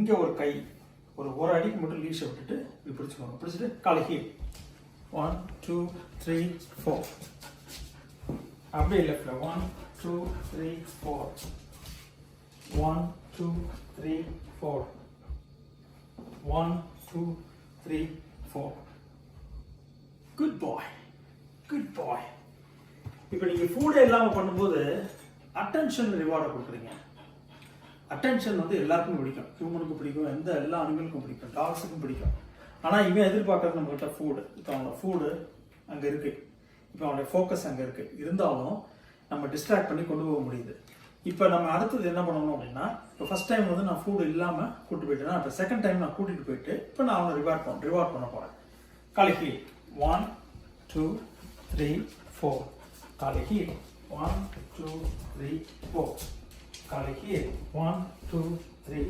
இங்கே ஒரு கை ஒரு அடிக்கு மட்டும் லீஷை விட்டுட்டு இப்படி பிடிச்சிக்கோங்க. பிடிச்சிட்டு காலை ஹீல் 1 2 3 4. அப்படியே லெஃப்ட்ல 1 2 3 4 1 2 3 4 1 2 3 4. குட் பாய், குட் பாய். இப்போ நீங்கள் ஃபுட்டே இல்லாமல் பண்ணும்போது அட்டென்ஷன் ரிவார்டை கொடுக்குறீங்க. அட்டென்ஷன் வந்து எல்லாருக்கும் பிடிக்கும், ஹியூமனுக்கு பிடிக்கும், எல்லா அனிமலுக்கும் பிடிக்கும், டாக்ஸுக்கும் பிடிக்கும். ஆனால் இவன் எதிர்பார்க்கறது நம்மகிட்ட ஃபுட்டு. இப்போ அவனோட ஃபுட்டு அங்கே இருக்குது, இப்போ அவனுடைய ஃபோக்கஸ் அங்கே இருக்குது. இருந்தாலும் நம்ம டிஸ்ட்ராக்ட் பண்ணி கொண்டு போக முடியுது. இப்போ நம்ம அடுத்தது என்ன பண்ணணும் அப்படின்னா, இப்போ ஃபர்ஸ்ட் டைம் வந்து நான் ஃபுட் இல்லாமல் கூப்பிட்டு போயிட்டேன்னா, இப்போ செகண்ட் டைம் நான் கூட்டிகிட்டு போயிட்டு இப்போ நான் அவனை ரிவார்ட் பண்ண போகிறேன். காலை ஹீல் 1 2 3 4. காலை ஹீல் 1 2 3 4. காலை ஹீல் 1 2 3